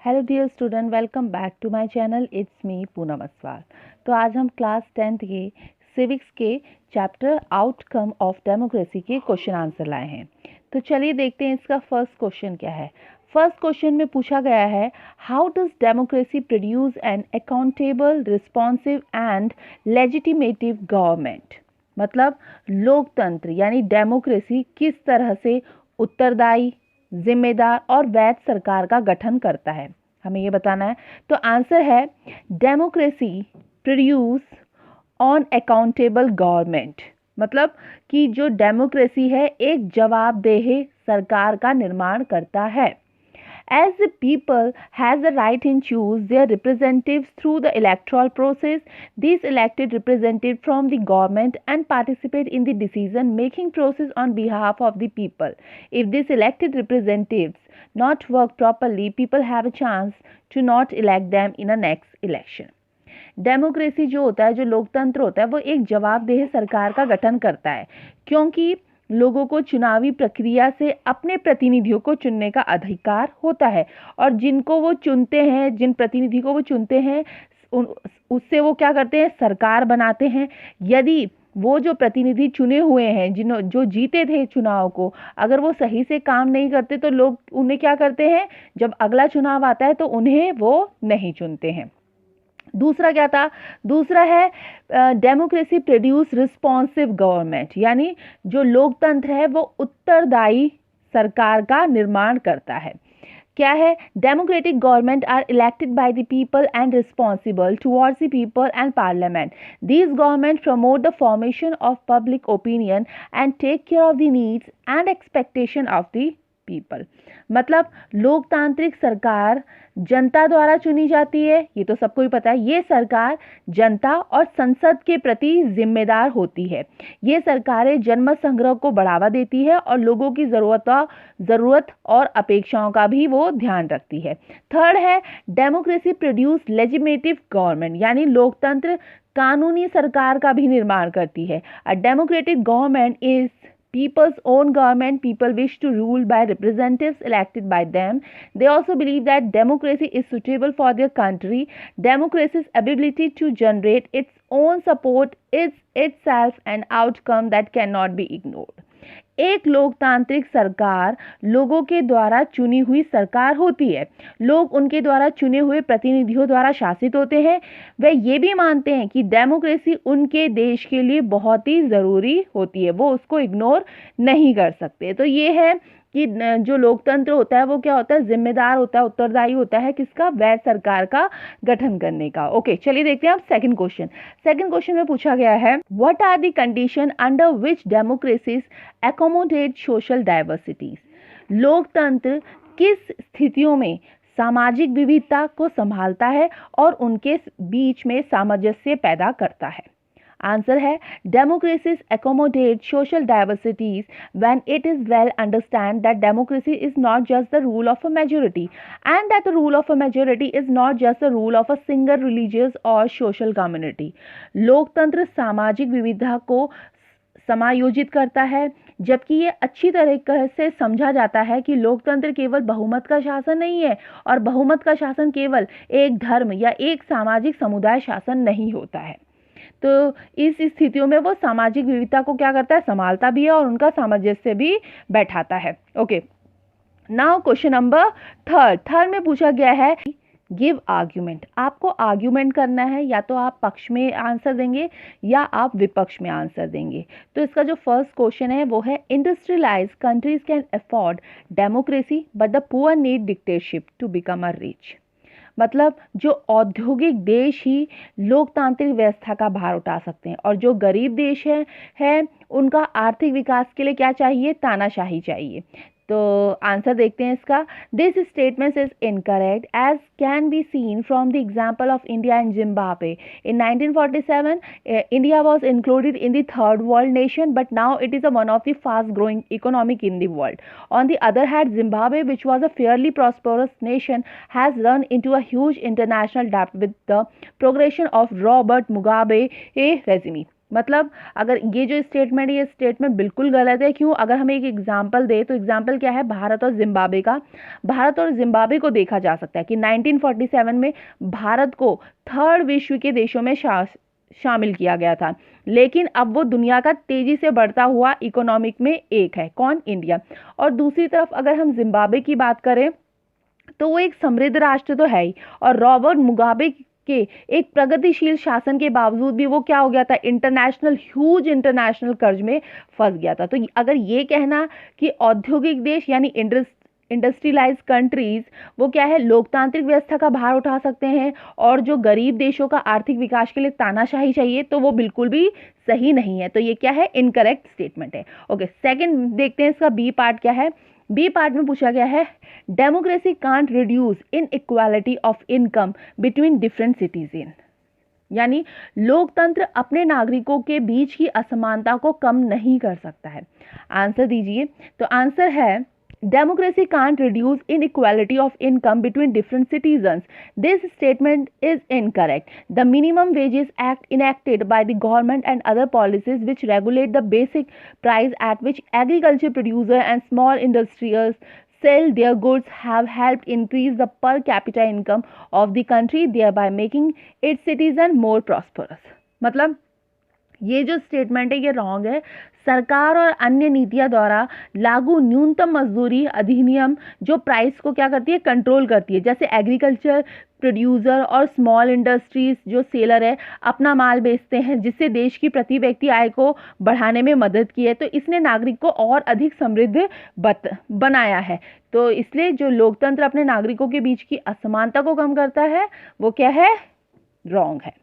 Hello dear student, welcome back to my channel. It's me Poonam Aswal. तो आज हम class 10th के सिविक्स के चैप्टर आउटकम ऑफ डेमोक्रेसी के क्वेश्चन आंसर लाए हैं। तो चलिए देखते हैं इसका फर्स्ट क्वेश्चन क्या है। फर्स्ट क्वेश्चन में पूछा गया है, how does democracy produce an accountable, responsive and legitimate government. मतलब लोकतंत्र यानी डेमोक्रेसी किस तरह से उत्तरदायी, जिम्मेदार और वैध सरकार का गठन करता है, हमें ये बताना है। तो आंसर है democracy produce on accountable government. मतलब कि जो डेमोक्रेसी है एक जवाबदेह सरकार का निर्माण करता है। As the people has the right in choose their representatives through the electoral process, these elected representatives from the government and participate in the decision-making process on behalf of the people. If these elected representatives not work properly, people have a chance to not elect them in a next election. Democracy जो होता है, जो लोकतंत्र होता है, वो एक जवाबदेह सरकार का गठन करता है, क्योंकि लोगों को चुनावी प्रक्रिया से अपने प्रतिनिधियों को चुनने का अधिकार होता है और जिनको वो चुनते हैं, जिन प्रतिनिधि को वो चुनते हैं, उससे वो क्या करते हैं, सरकार बनाते हैं। यदि वो जो प्रतिनिधि चुने हुए हैं, जो जीते थे चुनाव को, अगर वो सही से काम नहीं करते तो लोग उन्हें क्या करते हैं, जब अगला चुनाव आता है तो उन्हें वो नहीं चुनते हैं। दूसरा क्या था, दूसरा है डेमोक्रेसी प्रोड्यूस रिस्पॉन्सिव गवर्नमेंट, यानी जो लोकतंत्र है वो उत्तरदायी सरकार का निर्माण करता है। क्या है, democratic government are elected by the people and responsible towards the people and parliament. These government promote the formation of public opinion and take care of the needs and expectation of the people. मतलब लोकतांत्रिक सरकार जनता द्वारा चुनी जाती है, ये तो सबको ही पता है। ये सरकार जनता और संसद के प्रति जिम्मेदार होती है। ये सरकारें जनमत संग्रह को बढ़ावा देती है और लोगों की जरूरत और अपेक्षाओं का भी वो ध्यान रखती है। थर्ड है डेमोक्रेसी प्रोड्यूस लेजिस्लेटिव गवर्नमेंट, यानी लोकतंत्र कानूनी सरकार का भी निर्माण करती है। A democratic government is people's own government. People wish to rule by representatives elected by them. They also believe that democracy is suitable for their country. Democracy's ability to generate its own support is itself an outcome that cannot be ignored. एक लोकतांत्रिक सरकार लोगों के द्वारा चुनी हुई सरकार होती है। लोग उनके द्वारा चुने हुए प्रतिनिधियों द्वारा शासित होते हैं। वे ये भी मानते हैं कि डेमोक्रेसी उनके देश के लिए बहुत ही ज़रूरी होती है, वो उसको इग्नोर नहीं कर सकते। तो ये है कि जो लोकतंत्र होता है वो क्या होता है, जिम्मेदार होता है, उत्तरदायी होता है किसका, वैध सरकार का गठन करने का। ओके, चलिए देखते हैं अब सेकंड क्वेश्चन। सेकंड क्वेश्चन में पूछा गया है, what are the condition under which democracies accommodate social diversities. लोकतंत्र किस स्थितियों में सामाजिक विविधता को संभालता है और उनके बीच में सामंजस्य पैदा करता है। आंसर है democracies accommodate social diversities when it is well understand that democracy is not just the rule of a majority and that the rule of a majority is not just the rule of a single religious or social community. लोकतंत्र सामाजिक विविधता को समायोजित करता है, जबकि ये अच्छी तरीके से समझा जाता है कि लोकतंत्र केवल बहुमत का शासन नहीं है और बहुमत का शासन केवल एक धर्म या एक सामाजिक समुदाय शासन नहीं होता है। तो इस स्थितियों में वो सामाजिक विविधता को क्या करता है, संभालता भी है और उनका सामंजस्य भी बैठाता है। Okay, now question number third में पूछा गया है, गिव आर्ग्यूमेंट। आपको आर्ग्यूमेंट करना है, या तो आप पक्ष में आंसर देंगे या आप विपक्ष में आंसर देंगे। तो इसका जो फर्स्ट क्वेश्चन है वो है, industrialised countries can afford democracy but the poor need dictatorship to become a rich. मतलब जो औद्योगिक देश ही लोकतांत्रिक व्यवस्था का भार उठा सकते हैं और जो गरीब देश है उनका आर्थिक विकास के लिए क्या चाहिए, तानाशाही चाहिए। तो आंसर देखते हैं इसका। This statement is incorrect as can be seen from the example of India and Zimbabwe. In 1947 India was included in the third world nation, but now it is one of the fast growing economic in the world. On the other hand, Zimbabwe, which was a fairly prosperous nation, has run into a huge international debt with the progression of Robert Mugabe regime. मतलब अगर ये जो statement है, ये statement बिल्कुल गलत है। क्यों? अगर हमें एक एग्जाम्पल दे तो एग्जाम्पल क्या है, भारत और जिम्बाब्वे का। भारत और जिम्बाब्वे को देखा जा सकता है कि 1947 में भारत को थर्ड विश्व के देशों में शामिल किया गया था, लेकिन अब वो दुनिया का तेजी से बढ़ता हुआ इकोनॉमिक में एक है। कौन? इंडिया। और दूसरी तरफ अगर हम जिम्बाब्वे की बात करें तो वो एक समृद्ध राष्ट्र तो है ही, और रॉबर्ट मुगाबे के एक प्रगतिशील शासन के बावजूद भी वो क्या हो गया था, ह्यूज इंटरनेशनल कर्ज में फंस गया था। तो अगर ये कहना कि औद्योगिक देश यानी इंडस्ट्रियलाइज कंट्रीज वो क्या है, लोकतांत्रिक व्यवस्था का भार उठा सकते हैं, और जो गरीब देशों का आर्थिक विकास के लिए तानाशाही चाहिए, तो वो बिल्कुल भी सही नहीं है। तो ये क्या है, इनकरेक्ट स्टेटमेंट है। ओके, सेकंड देखते हैं इसका बी पार्ट क्या है। बी पार्ट में पूछा गया है, democracy can't reduce in equality of income between different citizen, यानी लोकतंत्र अपने नागरिकों के बीच की असमानता को कम नहीं कर सकता है। आंसर दीजिए। तो आंसर है, democracy can't reduce inequality of income between different citizens. This statement is incorrect. The Minimum Wages Act enacted by the government and other policies which regulate the basic price at which agriculture producers and small industrials sell their goods have helped increase the per capita income of the country, thereby making its citizens more prosperous. मतलब ये जो statement है ये wrong है। सरकार और अन्य नीतियां द्वारा लागू न्यूनतम मजदूरी अधिनियम जो प्राइस को क्या करती है, कंट्रोल करती है। जैसे एग्रीकल्चर प्रोड्यूसर और स्मॉल इंडस्ट्रीज जो सेलर है अपना माल बेचते हैं, जिससे देश की प्रति व्यक्ति आय को बढ़ाने में मदद की है। तो इसने नागरिक को और अधिक समृद्ध बनाया है। तो इसलिए जो लोकतंत्र अपने नागरिकों के बीच की असमानता को कम करता है वो क्या है, रॉन्ग है।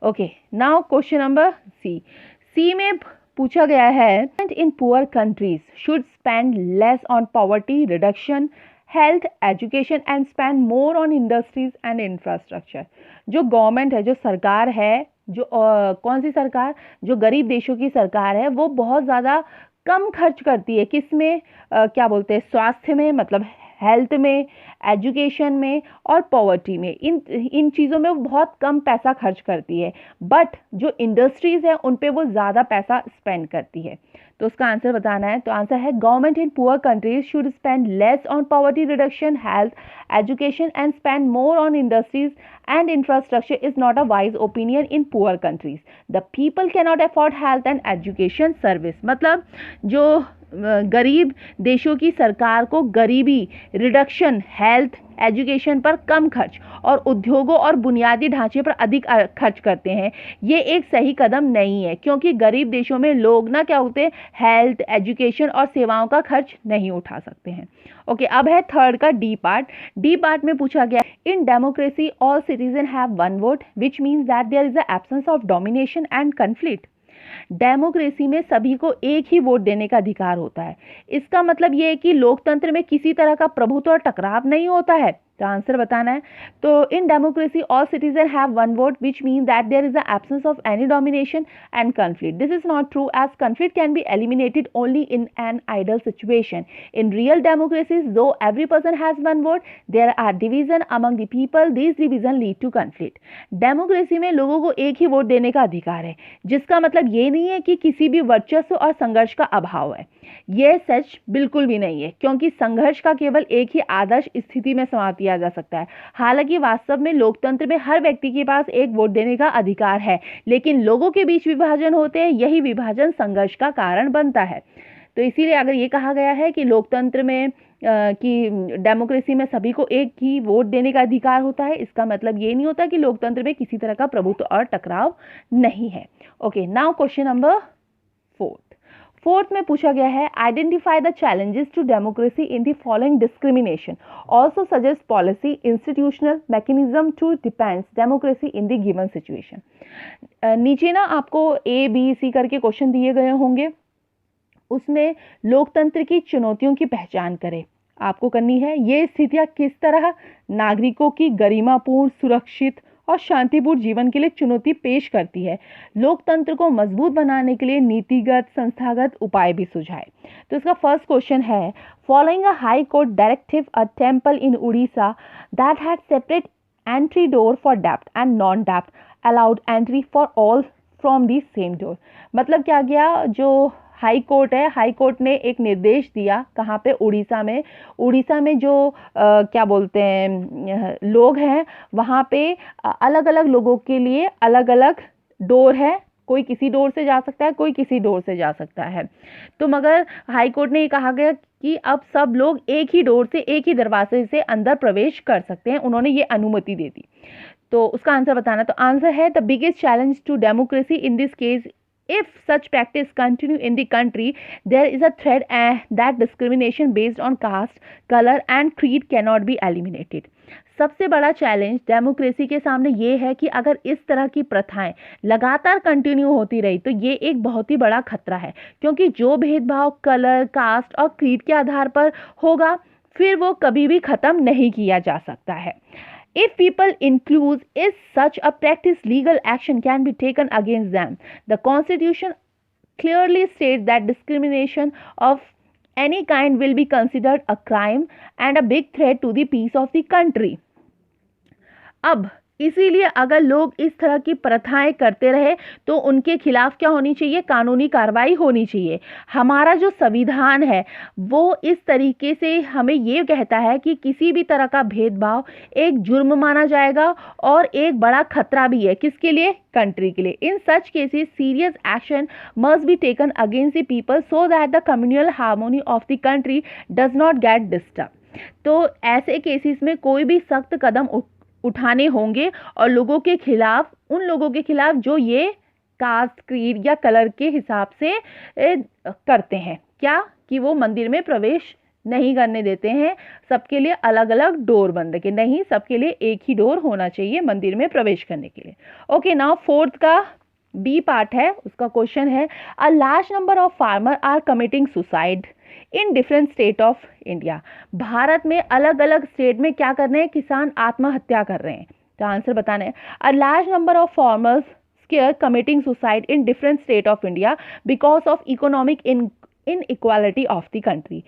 Okay, now question number C में पूछा गया है, in poor countries should spend less on poverty reduction, health, education and spend more on industries and infrastructure. जो गवर्नमेंट है, जो सरकार है, जो कौन सी सरकार, जो गरीब देशों की सरकार है, वो बहुत ज़्यादा कम खर्च करती है। किस में? क्या बोलते हैं, स्वास्थ्य में, मतलब हेल्थ में, एजुकेशन में और पॉवर्टी में। इन चीज़ों में वो बहुत कम पैसा खर्च करती है, बट जो इंडस्ट्रीज़ है उन पे वो ज़्यादा पैसा स्पेंड करती है। तो उसका आंसर बताना है। तो आंसर है, government in poor countries should spend less on poverty reduction, health, education and spend more on industries and infrastructure is not a wise opinion in poor countries. The people cannot afford health and education service. मतलब जो गरीब देशों की सरकार को गरीबी reduction, health, education पर कम खर्च और उद्योगों और बुनियादी ढांचे पर अधिक खर्च करते हैं, ये एक सही कदम नहीं है, क्योंकि गरीब देशों में लोग ना क्या होते हैं, हेल्थ, एजुकेशन और सेवाओं का खर्च नहीं उठा सकते हैं। ओके, अब है थर्ड का डी पार्ट। डी पार्ट में पूछा गया, in democracy all citizen have one vote which means that there is the absence of domination and conflict. Democracy में सभी को एक ही वोट देने का अधिकार होता है। इसका मतलब ये है कि लोकतंत्र में किसी तरह का प्रभुत्व और टकराव नहीं होता है। तो आंसर बताना है। तो in democracy all citizen have one vote which mean that there is the absence of any domination and conflict. This is not true as conflict can be eliminated only in an ideal situation. In real democracies though every person has one vote there are division among the people, this division lead to conflict. Democracy में लोगों को एक ही vote देने का अधिकार है, जिसका मतलब ये नहीं है कि किसी भी वर्चस्व और संघर्ष का अभाव है। यह सच बिल्कुल भी नहीं है, क्योंकि संघर्ष का केवल एक ही आदर्श स्थिति में समाप्त किया जा सकता है। हालांकि वास्तव में लोकतंत्र में हर व्यक्ति के पास एक वोट देने का अधिकार है, लेकिन लोगों के बीच विभाजन होते हैं, यही विभाजन संघर्ष का कारण बनता है। तो इसीलिए अगर ये कहा गया है कि लोकतंत्र में कि डेमोक्रेसी में सभी को एक ही वोट देने का अधिकार होता है, इसका मतलब ये नहीं होता कि लोकतंत्र में किसी तरह का प्रभुत्व और टकराव नहीं है। Okay, now question number fourth में पूछा गया है, identify the challenges to democracy in the following discrimination, also suggest policy, institutional mechanism to depends democracy in the given situation. नीचे ना आपको A, B, C करके क्वेश्चन दिए गए होंगे, उसमें लोकतंत्र की चुनौतियों की पहचान करें। आपको करनी है, ये स्थितियां किस तरह नागरिकों की गरिमापूर्ण, सुरक्षित और शांतिपूर्ण जीवन के लिए चुनौती पेश करती है। लोकतंत्र को मजबूत बनाने के लिए नीतिगत, संस्थागत उपाय भी सुझाए। तो इसका फर्स्ट क्वेश्चन है, following a high court directive, a temple in Orissa that had separate entry door for डेप्ट एंड नॉन डेप्ट allowed entry for all from the same door. मतलब क्या गया, जो हाई कोर्ट है, हाई कोर्ट ने एक निर्देश दिया, कहाँ पे, उड़ीसा में जो क्या बोलते हैं लोग हैं, वहाँ पे अलग अलग लोगों के लिए अलग अलग डोर है, कोई किसी डोर से जा सकता है, कोई किसी डोर से जा सकता है। तो मगर हाई कोर्ट ने ये कहा गया कि अब सब लोग एक ही डोर से, एक ही दरवाजे से अंदर प्रवेश कर सकते हैं, उन्होंने ये अनुमति दे दी। तो उसका आंसर बताना। तो आंसर है the biggest challenge to democracy in this case, if such practice continue in the country, there is a threat that discrimination based on caste, color and creed cannot be eliminated. सबसे बड़ा challenge democracy के सामने ये है कि अगर इस तरह की प्रथाएं लगातार कंटिन्यू होती रही तो ये एक बहुत ही बड़ा खतरा है, क्योंकि जो भेदभाव कलर, कास्ट और क्रीड के आधार पर होगा फिर वो कभी भी खत्म नहीं किया जा सकता है। If people include is such a practice, legal action can be taken against them. The Constitution clearly states that discrimination of any kind will be considered a crime and a big threat to the peace of the country. अब इसीलिए अगर लोग इस तरह की प्रथाएं करते रहे तो उनके खिलाफ क्या होनी चाहिए, कानूनी कार्रवाई होनी चाहिए। हमारा जो संविधान है वो इस तरीके से हमें ये कहता है कि किसी भी तरह का भेदभाव एक जुर्म माना जाएगा और एक बड़ा खतरा भी है, किसके लिए, कंट्री के लिए। In such cases serious action must be taken against the people so that the communal harmony of the country does not get disturb. तो ऐसे केसेस में कोई भी सख्त कदम उठाने होंगे और लोगों के खिलाफ, उन लोगों के खिलाफ जो ये कास्ट, क्रीड या कलर के हिसाब से करते हैं, क्या कि वो मंदिर में प्रवेश नहीं करने देते हैं, सबके लिए अलग अलग डोर बंद के, नहीं सबके लिए एक ही डोर होना चाहिए मंदिर में प्रवेश करने के लिए। ओके, नाउ फोर्थ का बी पार्ट है, उसका क्वेश्चन है a large number of farmer are committing suicide in different state of India. भारत में अलग अलग स्टेट में क्या कर रहे हैं, किसान आत्महत्या कर रहे हैं। तो आंसर बताना है a large number of farmers square committing suicide in different state of India because of economic inequality of the country.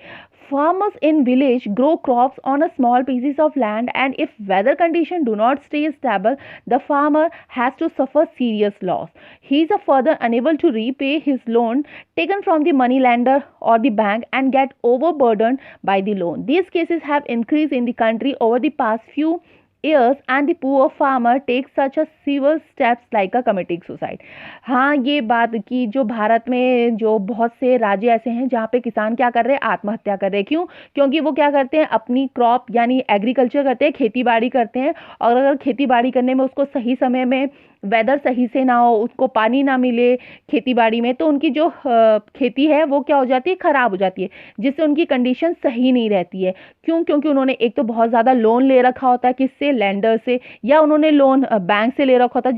Farmers in village grow crops on a small pieces of land, and if weather conditions do not stay stable, the farmer has to suffer serious loss. He is further unable to repay his loan taken from the money lender or the bank and get overburdened by the loan. These cases have increased in the country over the past few years and the poor farmer takes such a severe steps like a committing suicide. हाँ, ये बात की जो भारत में जो बहुत से राज्य ऐसे हैं जहाँ पे किसान क्या कर रहे हैं, आत्महत्या कर रहे हैं। क्यों? क्योंकि वो क्या करते हैं, अपनी क्रॉप यानी एग्रीकल्चर करते हैं, खेती बाड़ी करते हैं, और अगर खेती बाड़ी करने में उसको सही समय में वेदर सही से ना हो, उसको पानी ना मिले खेती बाड़ी में, तो उनकी जो खेती है वो क्या हो जाती है, खराब हो जाती है, जिससे उनकी कंडीशन सही नहीं रहती है। क्यों? क्योंकि उन्होंने एक तो बहुत ज़्यादा लोन ले रखा होता है, किससे, लैंडर से, या उन्होंने लोन बैंक से ले रखा होता है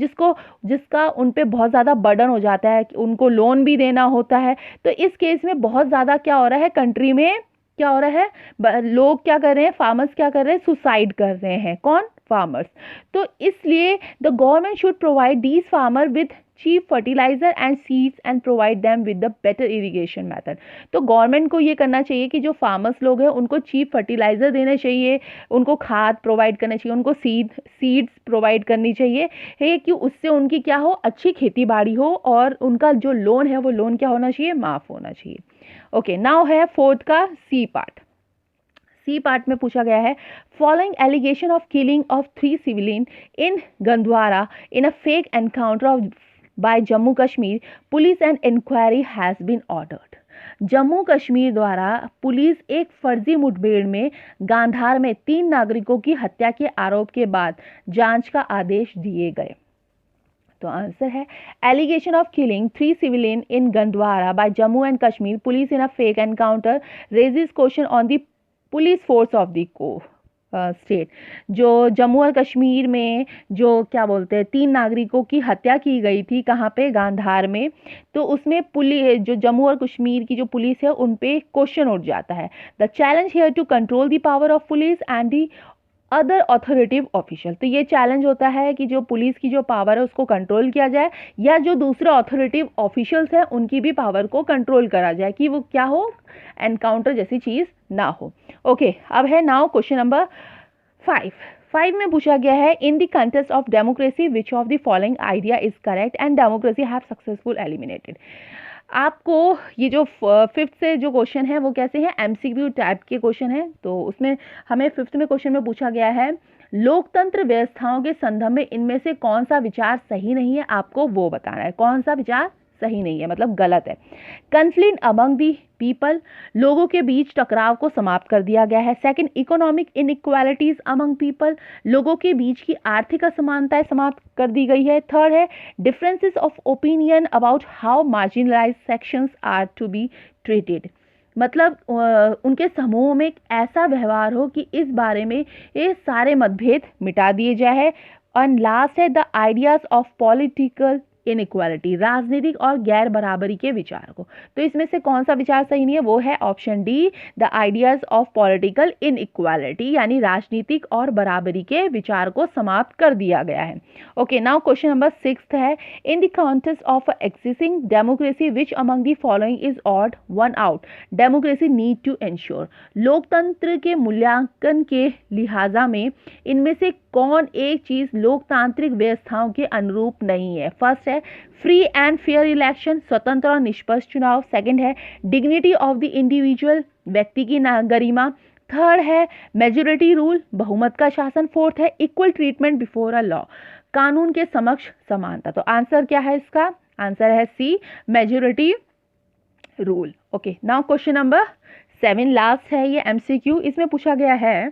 जिसका उन पे बहुत ज़्यादा बर्डन हो जाता है, उनको लोन भी देना होता है। तो इस केस में बहुत ज़्यादा क्या हो रहा है, कंट्री में क्या हो रहा है, लोग क्या कर रहे हैं, फार्मर्स क्या कर रहे हैं, सुसाइड कर रहे हैं। कौन? फार्मर्स। तो इसलिए the government should provide these farmer with cheap fertiliser and seeds and provide them with the better irrigation method. तो गवर्नमेंट को ये करना चाहिए कि जो फार्मर्स लोग हैं उनको चीप फर्टिलाइजर देने चाहिए, उनको खाद प्रोवाइड करना चाहिए, उनको सीड्स प्रोवाइड करनी चाहिए, है कि उससे उनकी क्या हो, अच्छी खेती बाड़ी हो, और उनका जो लोन है वो लोन क्या होना चाहिए, माफ होना चाहिए। ओके, नाउ है फोर्थ का सी पार्ट। सी पार्ट में पूछा गया है following allegation of killing of 3 civilian in Gandwara in a fake encounter by Jammu Kashmir police and inquiry has been ordered. Jammu Kashmir द्वारा पुलिस एक फर्जी मुठभेड़ में गांधार में 3 नागरिकों की हत्या के आरोप के बाद जांच का आदेश दिए गए। तो आंसर है allegation of killing 3 civilian in Gandwara by Jammu and Kashmir police in a fake encounter raises question on the police force of the state. जो जम्मू और कश्मीर में जो क्या बोलते हैं 3 नागरिकों की हत्या की गई थी, कहाँ पे, गांधार में, तो उसमें पुलिस, जो जम्मू और कश्मीर की जो पुलिस है उन पे क्वेश्चन उठ जाता है। The challenge here to control the power of police and the other authoritative official. तो ये चैलेंज होता है कि जो पुलिस की जो पावर है उसको कंट्रोल किया जाए, या जो दूसरे ऑथोरिटिव ऑफिशियल्स हैं उनकी भी पावर को कंट्रोल करा जाए कि वो क्या हो, एनकाउंटर जैसी चीज़ ना हो। ओके, अब है नाउ क्वेश्चन नंबर 5। 5 में पूछा गया है in the contest of democracy which of the following idea is correct and democracy have successful eliminated. आपको ये जो 5th से जो क्वेश्चन है वो कैसे हैं, एमसीक्यू टाइप के क्वेश्चन है। तो उसमें हमें 5th में क्वेश्चन में पूछा गया है लोकतंत्र व्यवस्थाओं के संदर्भ में इनमें से कौन सा विचार सही नहीं है, आपको वो बताना है कौन सा विचार सही नहीं है, मतलब गलत है। कन्फ्लिक्ट अमंग दी पीपल, लोगों के बीच टकराव को समाप्त कर दिया गया है। Second, economic inequalities among people, लोगों के बीच की आर्थिक असमानताएं समाप्त कर दी गई है। थर्ड है differences of opinion about how marginalised sections are to be treated, मतलब उनके समूह में एक ऐसा व्यवहार हो कि इस बारे में ये सारे मतभेद मिटा दिए जाए। एंड लास्ट है the ideas of political inequality, राजनीतिक और गैर बराबरी के विचार को। तो इसमें से कौन सा विचार सही नहीं है, वो है option D, the ideas of political inequality, यानी राजनीतिक और बराबरी के विचार को समाप्त कर दिया गया है। ओके, नाउ क्वेश्चन नंबर 6 है in the context of existing democracy which among the following is odd one out democracy need to ensure, लोकतंत्र के मूल्यांकन के लिहाजा में इनमें से कौन एक चीज लोकतांत्रिक व्यवस्थाओं के अनुरूप नहीं है। फर्स्ट है फ्री एंड फेयर इलेक्शन, स्वतंत्र और निष्पक्ष चुनाव। सेकंड है डिग्निटी ऑफ द इंडिविजुअल, व्यक्ति की गरिमा। थर्ड है मेजोरिटी रूल, बहुमत का शासन। फोर्थ है equal treatment before a law, कानून के समक्ष समानता। तो आंसर क्या है इसका, आंसर है C, majority rule. Okay, now question number 7 last है, ये एमसीक्यू। इसमें पूछा गया है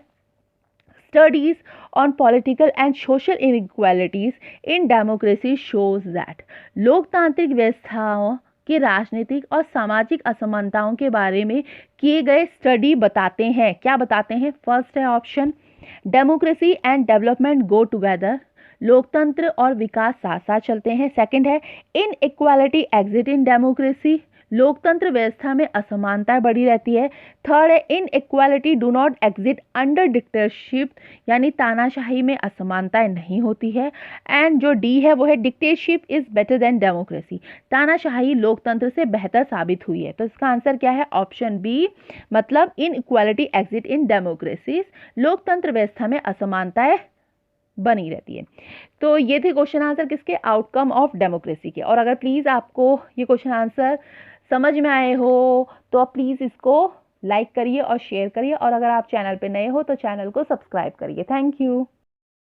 Studies on political and social inequalities in democracy shows that लोकतांत्रिक व्यवस्थाओं के राजनीतिक और सामाजिक असमानताओं के बारे में किए गए स्टडी बताते हैं, क्या बताते हैं। फर्स्ट है option democracy and development go together, लोकतंत्र और विकास साथ साथ चलते हैं। सेकंड है इन इक्वालिटी एग्जिट इन डेमोक्रेसी, लोकतंत्र व्यवस्था में असमानताएं बढ़ी रहती है। थर्ड है इन equality do not exit under dictatorship, यानी तानाशाही में असमानताएं नहीं होती है। एंड जो डी है वो है dictatorship is better than democracy, तानाशाही लोकतंत्र से बेहतर साबित हुई है। तो इसका आंसर क्या है, ऑप्शन बी, मतलब इन इक्वालिटी एग्जिट इन डेमोक्रेसी, लोकतंत्र व्यवस्था में असमानताएं बनी रहती है। तो ये थे क्वेश्चन आंसर किसके, आउटकम ऑफ डेमोक्रेसी के। और अगर प्लीज़ आपको ये क्वेश्चन आंसर समझ में आए हो तो आप प्लीज़ इसको लाइक करिए और शेयर करिए, और अगर आप चैनल पे नए हो तो चैनल को सब्सक्राइब करिए। Thank you.